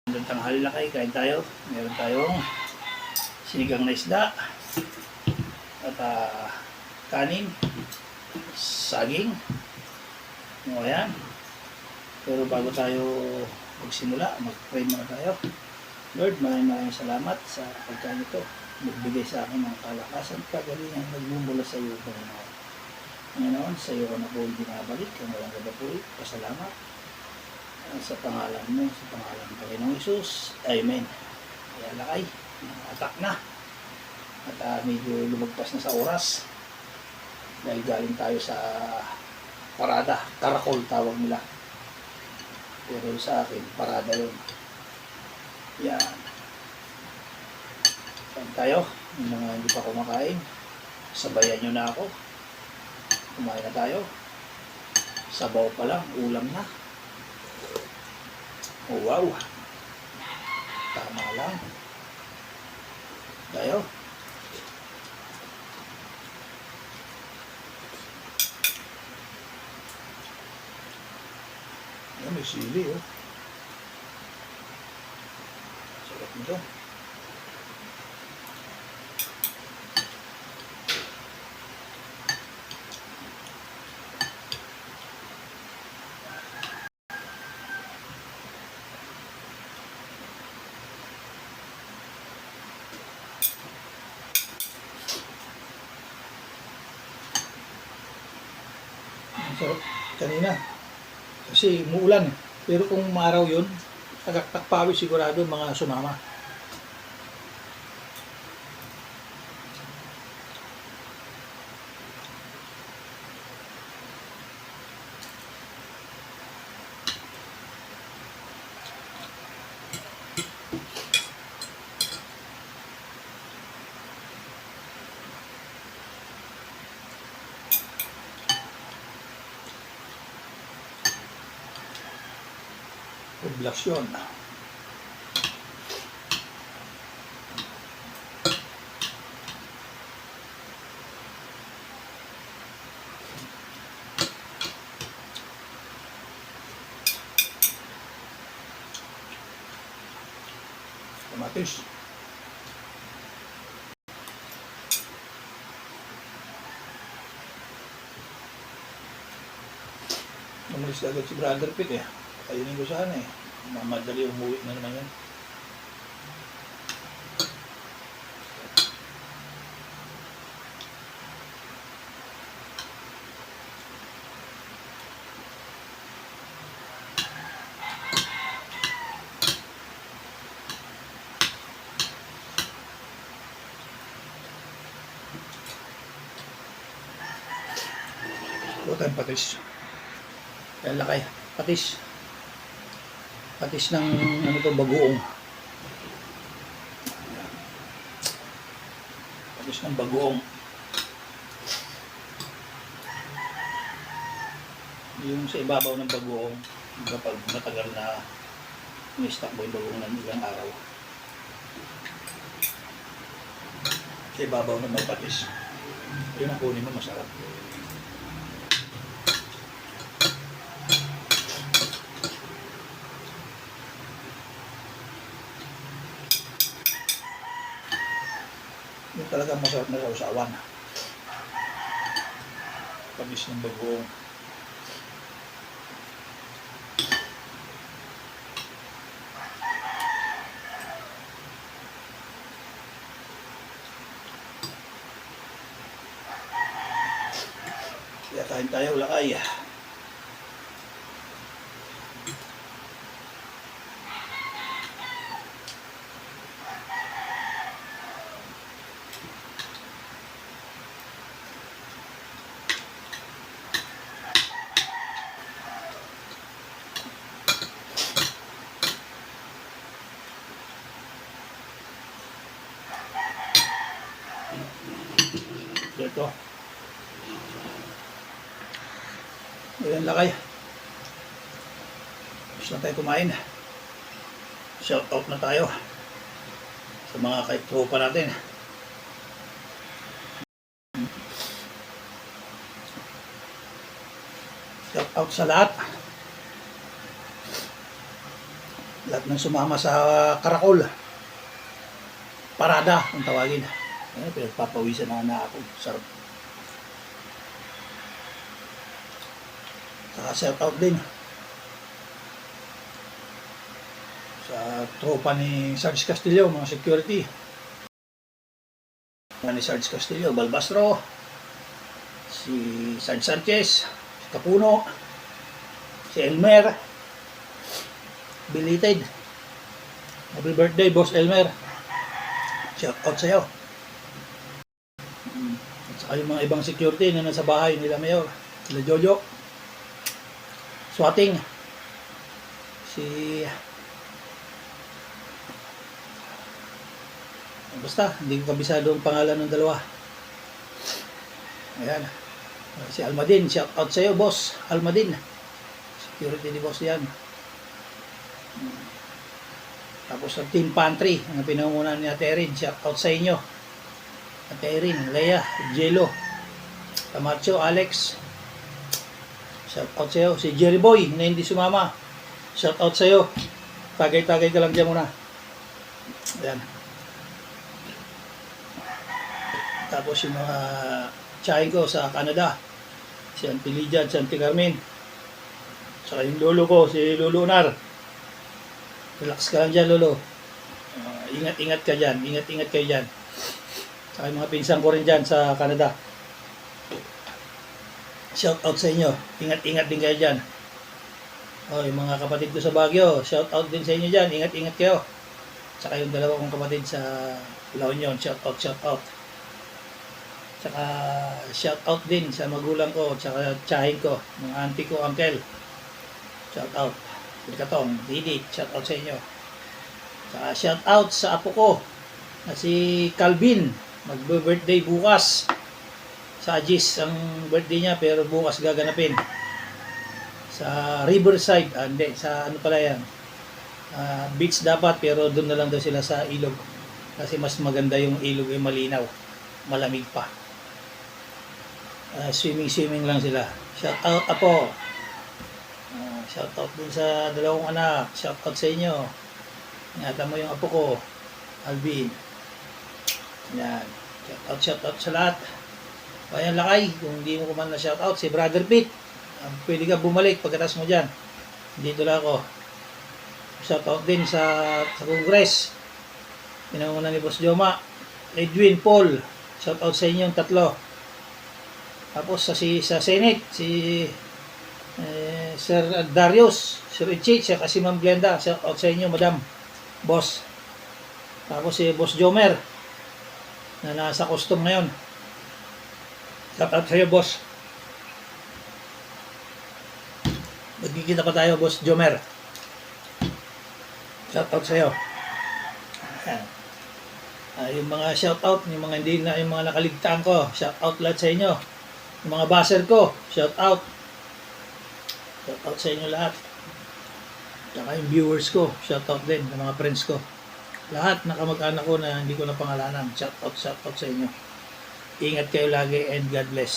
Magandang tanghali na kayo, kain tayo. Meron tayong sinigang na isda at kanin, saging. O ayan. Pero bago tayo magsimula, mag-pray muna tayo. Lord, maraming salamat sa pagkain ito. Nagbigay sa akin ng kalakasan, kagalingan, nagmumula sa iyo, Panginoon. Panginoon, sa iyo na po binabalik, ang walang kabapulit. Pasalamat sa pangalan mo, sa pangalan ng Panginoong Isus. Amen. Kaya lakay, atak na. At medyo lumagpas na sa oras. Dahil galing tayo sa parada, karakol tawag nila. Pero sa akin, parada yun. Yan. Kain tayo. Yung mga hindi pa kumakain, sabayan nyo na ako. Kumain na tayo. Sabaw pa lang, ulam na. Oh, wow. Tama lang. Tayo. Ayan, may sili, oh. Sarap nito. Sarap kanina kasi muulan, pero kung maaraw yun, tagaktakpawi sigurado mga sumama. Poblasyon. Kamatis. Umalis agad si Brother Pitt eh. Ayunin ko sana eh. Mamadali umuwi na naman yan. Ito tayong patis. Yan lakay. Patis. Patis ng ano to, bagoong. Patis ng bagoong. Yung sa ibabaw ng bagoong, kapag matagal na ni-stock mo yung bagoong ng ilang araw. Sa ibabaw ng may patis. Yun ang kunin mo, masarap. Yung talagang masarap na sausawan. Panis ng bagoong. Kaya kain tayo, lakay. Ito. Ayan lakay. Gusto na tayo kumain. Shout out na tayo sa mga kaitropa natin. Shout out sa lahat. Lahat ng sumama sa karakol. Parada, ang tawagin. Ayan, pinagpapawisan na ako. Sarap. Saka shout out din sa tropa ni Sarge Castillo, mga security. Ni Sarge Castillo, Balbastro, si Sarge Sanchez, si Capuno, si Elmer, belated. Happy birthday, Boss Elmer. Shout out sa'yo. At saka yung mga ibang security na nasa bahay nila Mayor, sila Jojo, Swating, si basta, hindi ko kabisado ang pangalan ng dalawa. Ayan. Si Almadin, shout out sa iyo, boss. Almadin. Security ni boss yan. Tapos ang team pantry, ang pinangunan ni Ate Erin, shout out sa inyo. Ate Erin, Leia, Jello, Camacho, Alex. Shout out sa iyo. Si Jerry Boy, na hindi sumama. Shout out sa iyo. Tagay-tagay ka lang dyan muna. Ayan. Tapos yung mga tsahin ko sa Canada, si Auntie Lydia at si Auntie Carmen. Saka yung lolo ko, si Lolo Unar. Relax ka lang dyan, Lolo. Ingat-ingat ka dyan. Ingat-ingat kayo dyan. Saka yung mga pinsan ko rin dyan sa Canada. Shout out sa inyo. Ingat-ingat din kayo dyan. Yung mga kapatid ko sa Baguio, shout out din sa inyo dyan. Ingat-ingat kayo. Saka yung dalawa kong kapatid sa La Union, shout out, shout out. Saka shout out din sa magulang ko, saka tsahin ko, mga auntie ko, uncle. Shout out. Katong, Didi, shout out sa inyo. Saka shout out sa apo ko, na si Calvin, magbe-birthday bukas. Sa Agis ang birthday niya, pero bukas gaganapin. Sa Riverside, hindi, sa ano pala yan. Beach dapat, pero doon na lang daw sila sa ilog. Kasi mas maganda yung ilog, yung malinaw. Malamig pa. Swimming lang sila. Shout out apo. Shout out din sa dalawang anak. Shout out sa inyo. Ingatan mo yung apo ko, Alvin. Yan. Shout out sa lahat. Bayan Lakay, kung hindi mo kuman na shout out, si Brother Pete. Pwede ka bumalik pagkatas mo dyan. Dito lang ako. Shout out din sa Congress. Pinangunan ni Boss Joma. Edwin, Paul. Shout out sa inyong tatlo. Tapos sa Senate, si Sir Darius, Sir Ichi, siya kasi Ma'am Glenda. Shout out sa inyo, Madam, Boss. Tapos si Boss Jomer, na nasa custom ngayon. Shout out sa iyo, Boss. Magkikita pa tayo, Boss Jomer. Shout out sa iyo. Yung mga shout out, yung mga hindi na, yung mga nakaligtaan ko, shout out lahat sa inyo. Yung mga buzzer ko, shout out. Shout out sa inyo lahat. Saka yung viewers ko, shout out din, ng mga friends ko. Lahat na kamag-anak ko na hindi ko na pangalanan, shout out sa inyo. Ingat kayo lagi and God bless.